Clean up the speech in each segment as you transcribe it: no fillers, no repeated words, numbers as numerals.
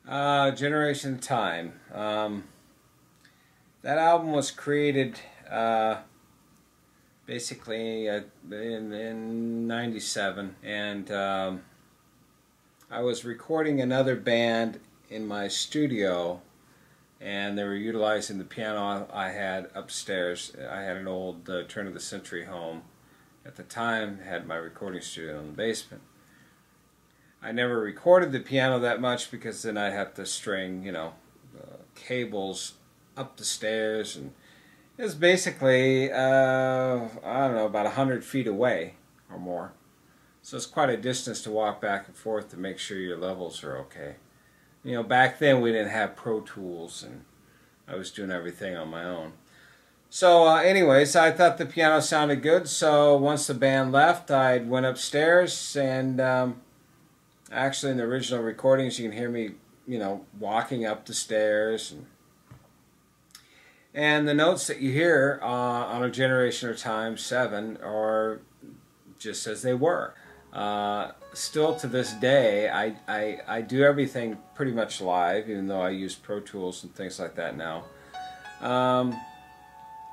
Generation Time. That album was created basically in '97, and I was recording another band in my studio, and they were utilizing the piano I had upstairs. I had an old turn-of-the-century home. At the time, had my recording studio in the basement. I never recorded the piano that much because then I'd have to string, cables up the stairs, and it was basically, I don't know, about 100 feet away or more. So it's quite a distance to walk back and forth to make sure your levels are okay. Back then we didn't have Pro Tools, and I was doing everything on my own. So anyways, I thought the piano sounded good, so once the band left, I went upstairs, and actually in the original recordings you can hear me, walking up the stairs, and the notes that you hear on A Generation of Time 7 are just as they were. Still to this day, I do everything pretty much live, even though I use Pro Tools and things like that now.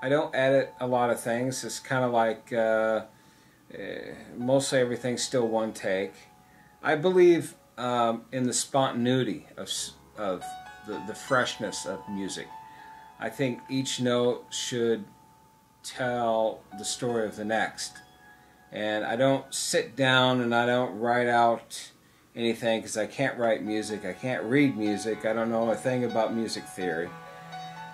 I don't edit a lot of things. It's kind of like mostly everything's still one take. I believe in the spontaneity of the freshness of music. I think each note should tell the story of the next. And I don't sit down and I don't write out anything because I can't write music. I can't read music. I don't know a thing about music theory.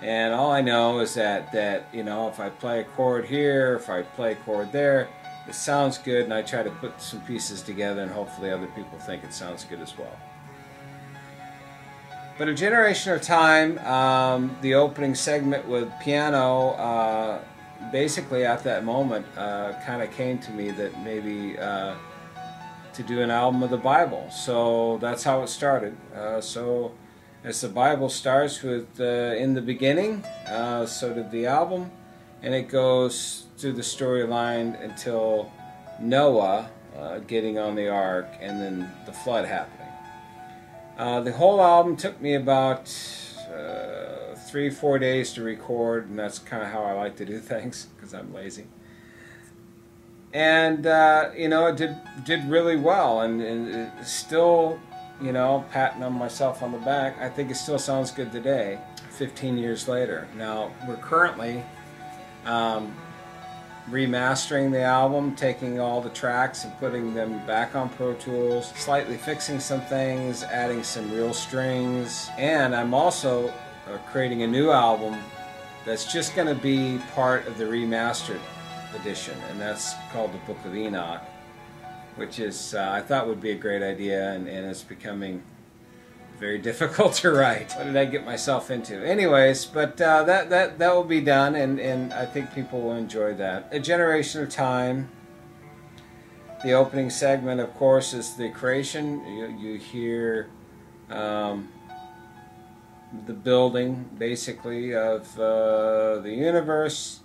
And all I know is that if I play a chord here, if I play a chord there, it sounds good, and I try to put some pieces together, and hopefully other people think it sounds good as well. But A Generation of Time, the opening segment with piano, basically at that moment kind of came to me that maybe to do an album of the Bible. So that's how it started. So as the Bible starts with in the beginning, so did the album, and it goes through the storyline until Noah getting on the ark and then the flood happening. The whole album took me about 3-4 days to record, and that's kind of how I like to do things because I'm lazy. And it did really well, and it still, patting on myself on the back, I think it still sounds good today, 15 years later. Now we're currently remastering the album, taking all the tracks and putting them back on Pro Tools, slightly fixing some things, adding some real strings, and I'm also creating a new album that's just going to be part of the remastered edition, and that's called the Book of Enoch, which is I thought would be a great idea, and it's becoming very difficult to write. What did I get myself into? Anyways, but that will be done, and I think people will enjoy that. A Generation of Time. The opening segment, of course, is the creation. You hear the building, basically, of the universe,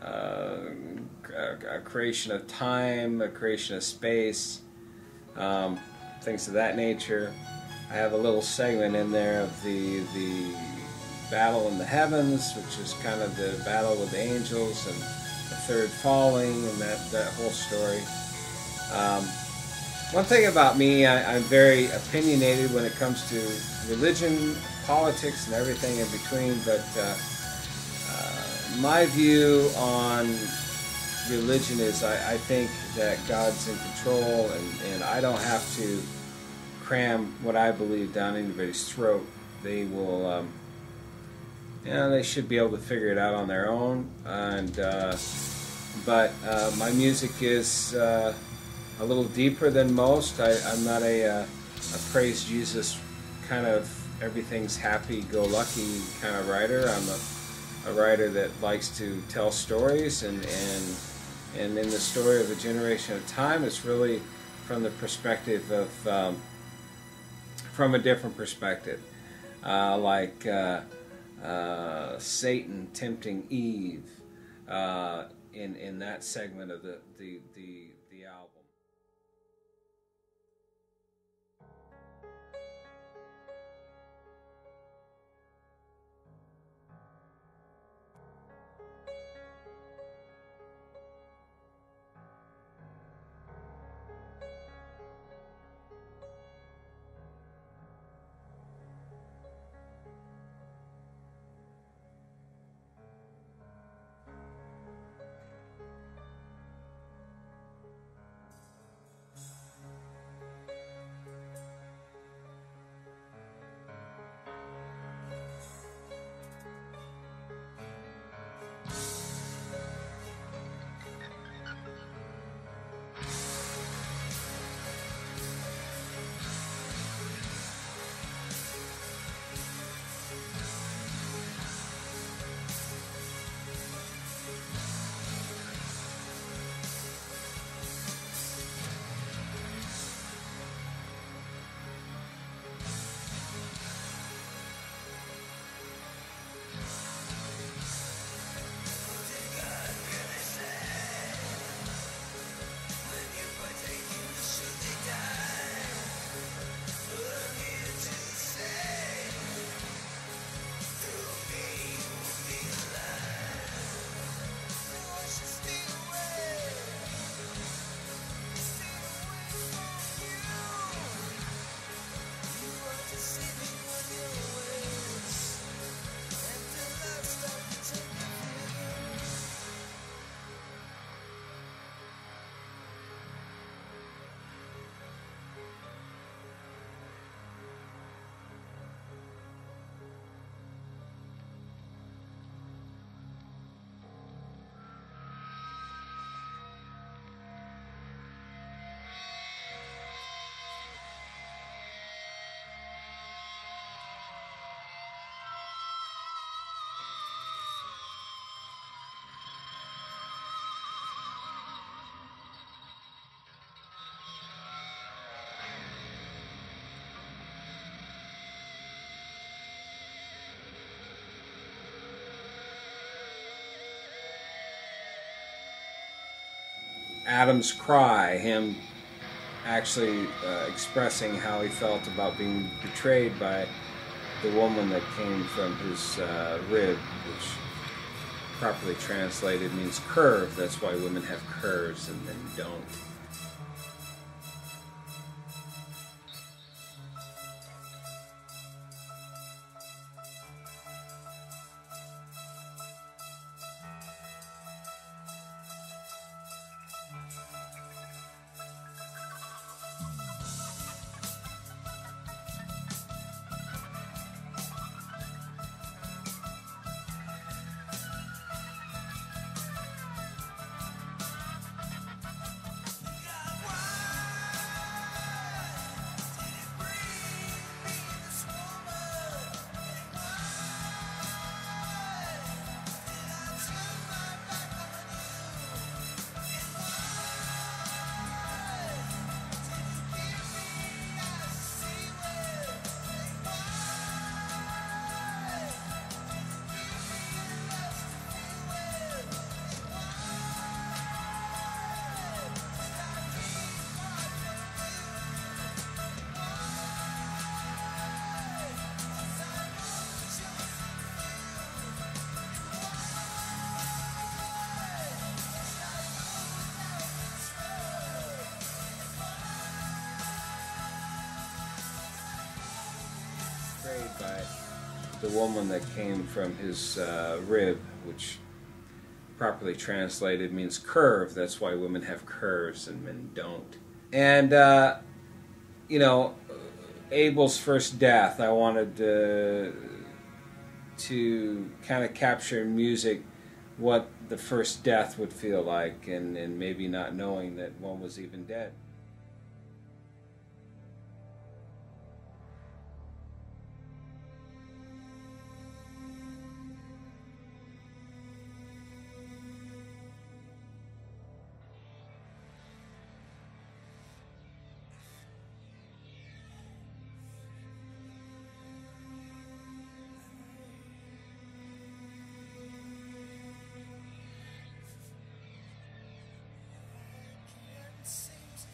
a creation of time, a creation of space, things of that nature. I have a little segment in there of the battle in the heavens, which is kind of the battle with the angels and the third falling and that whole story. One thing about me, I'm very opinionated when it comes to religion, politics, and everything in between, but my view on religion is I think that God's in control, and I don't have to cram what I believe down anybody's throat. They will, they should be able to figure it out on their own. And but my music is a little deeper than most. I'm not a praise Jesus kind of everything's happy-go-lucky kind of writer. I'm a writer that likes to tell stories, and in the story of A Generation of Time, it's really from the perspective of from a different perspective, like Satan tempting Eve in that segment of the album. Adam's cry, him actually expressing how he felt about being betrayed by the woman that came from his rib, which properly translated means curve. That's why women have curves and men don't. By the woman that came from his rib, which properly translated means curve. That's why women have curves and men don't. And you know, Abel's first death, I wanted to kind of capture in music what the first death would feel like, and maybe not knowing that one was even dead. Seems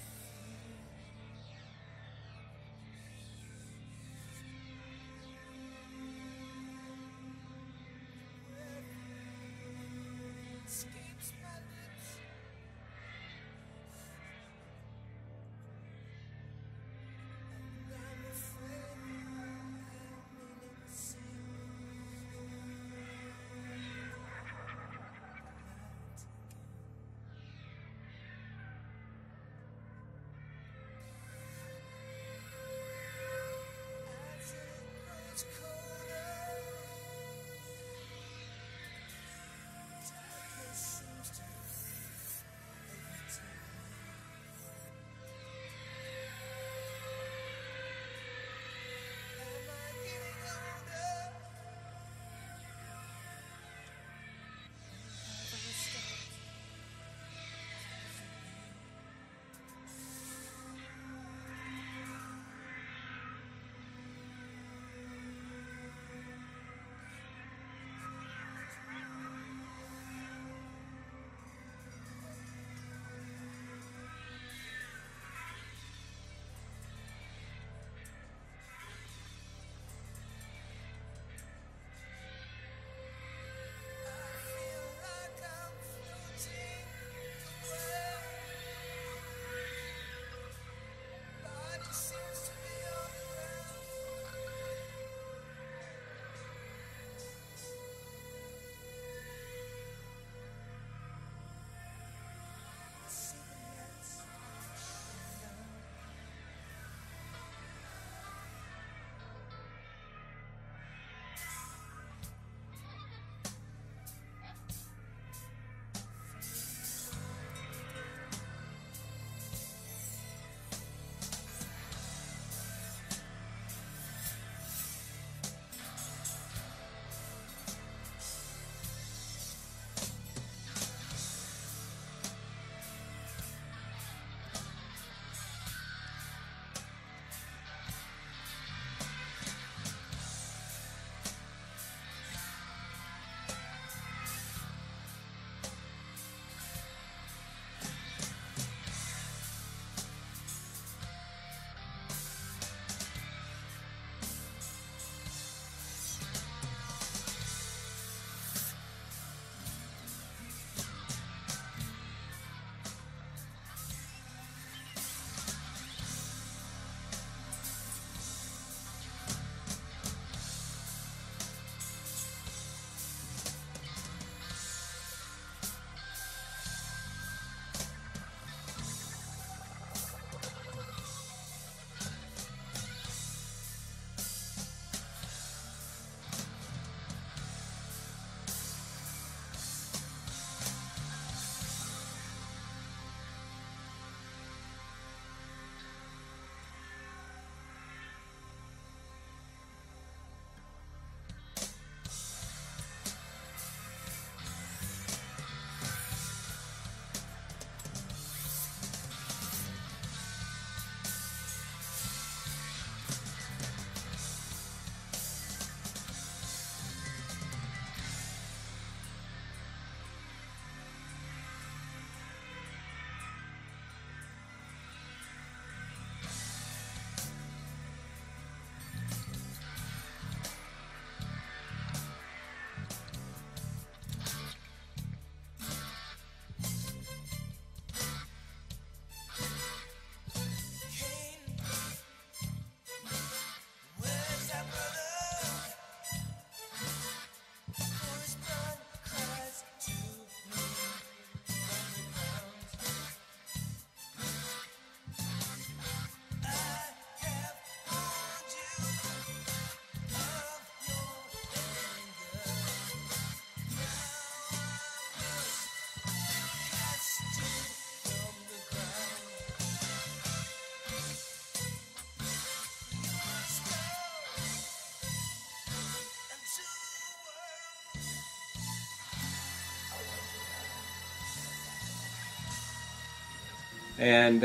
And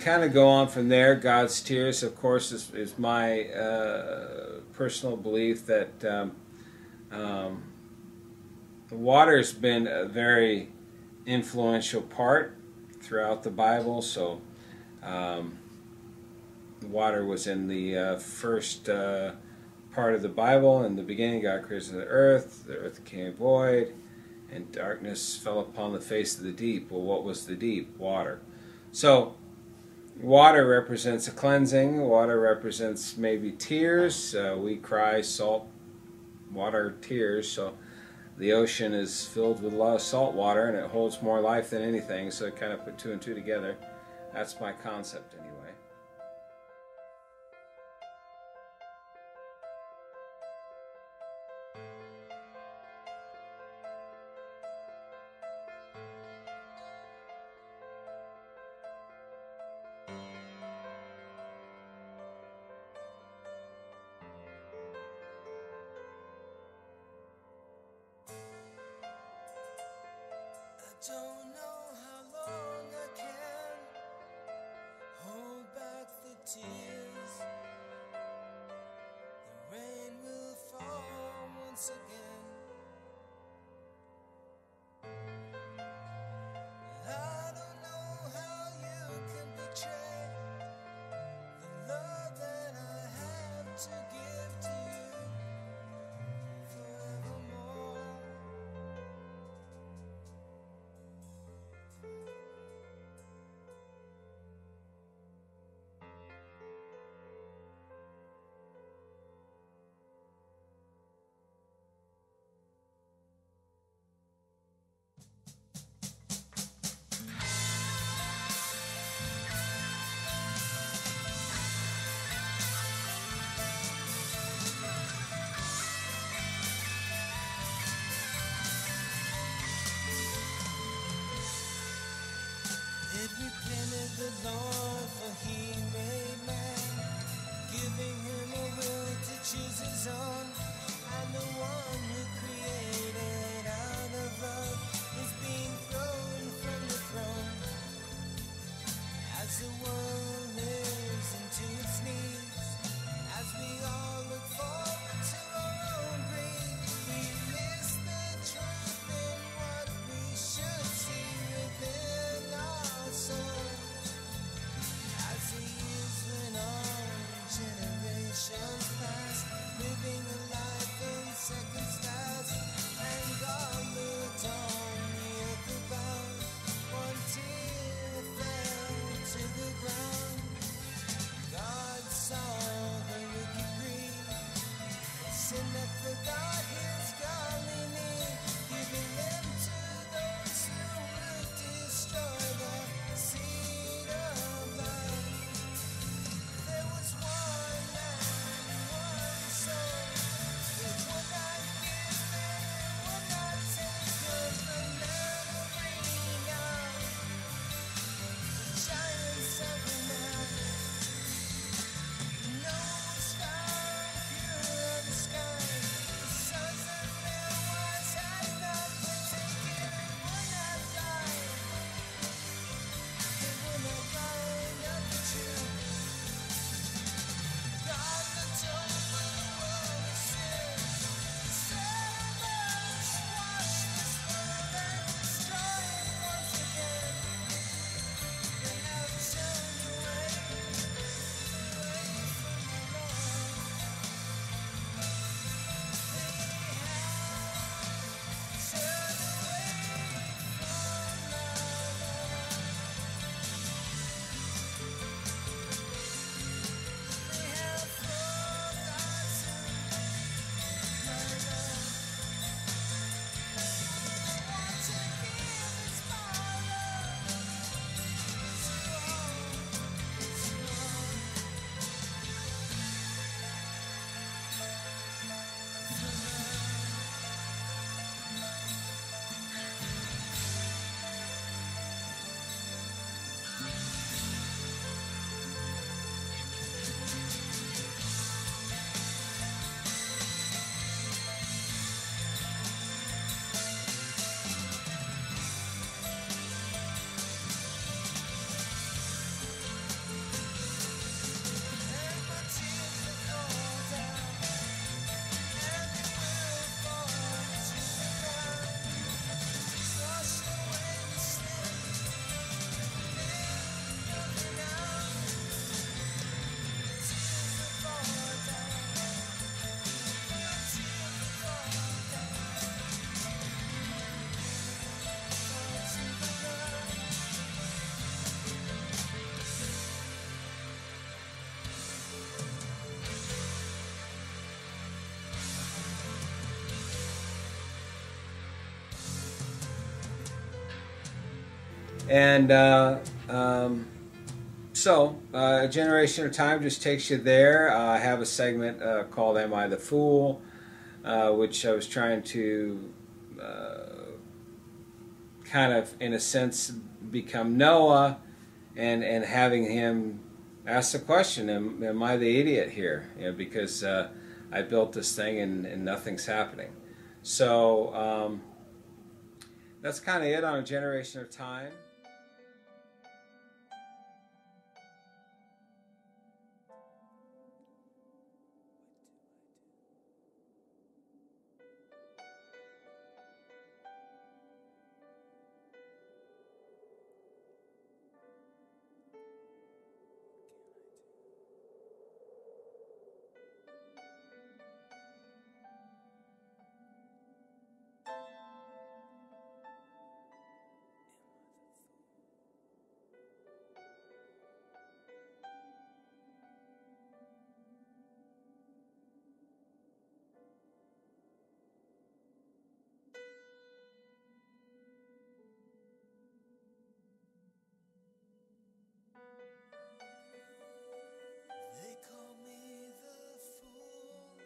kind of go on from there. God's tears, of course, is my personal belief that water's been a very influential part throughout the Bible. So water was in the first part of the Bible. In the beginning, God created the earth became void, and darkness fell upon the face of the deep. Well, what was the deep? Water. So water represents a cleansing. Water represents maybe tears. We cry salt water tears. So the ocean is filled with a lot of salt water, and it holds more life than anything. So I kind of put two and two together. That's my concept anyway. Don't know how long I can hold back the tears. The rain will fall once again. I don't know how you can betray the love that I have to give to you forevermore. It repented the Lord, for he made man, giving him a will to choose his own. And the one who created out of love is being thrown from the throne. As the world lives into its needs, as we all look forward to our own greed, we miss the truth in what we should see within our souls. As the years went on, generations passed, living a life in seconds fast, and God looked on the earth about. One tear fell to the ground. And so, A Generation of Time just takes you there. I have a segment called Am I the Fool? Which I was trying to kind of, in a sense, become Noah, and having him ask the question, am I the idiot here? Because I built this thing and nothing's happening. So that's kind of it on A Generation of Time. They call me the fool,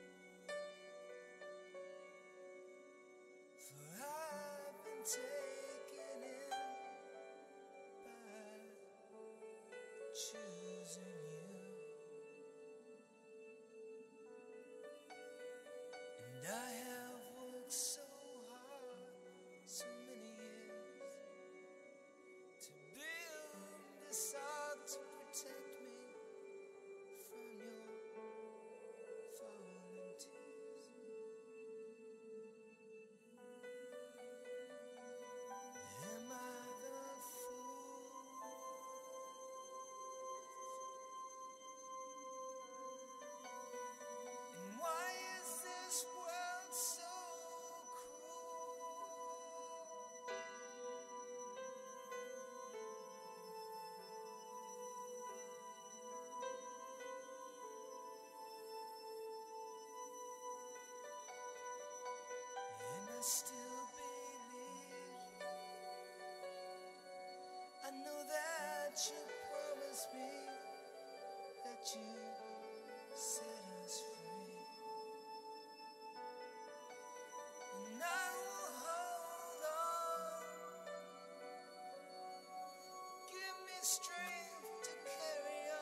for I've been taken in by choosing you, and I have worked so hard, so many years, to build this art to protect me from your falling tears. Am I the fool? And why is this world so cruel? And I still believe, I know that you promised me that you set us free, and I will hold on. Give me strength to carry on.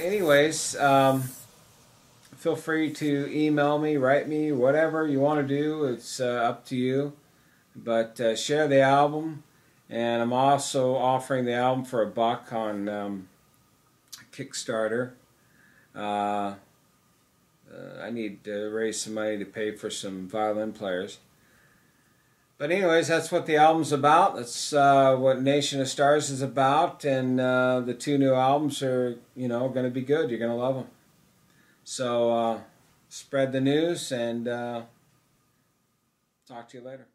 anyways, feel free to email me, write me, whatever you want to do. It's up to you. But share the album. And I'm also offering the album for $1 on Kickstarter. I need to raise some money to pay for some violin players. But anyways, that's what the album's about. That's what Nation of Stars is about. And the 2 new albums are, going to be good. You're going to love them. So spread the news, and talk to you later.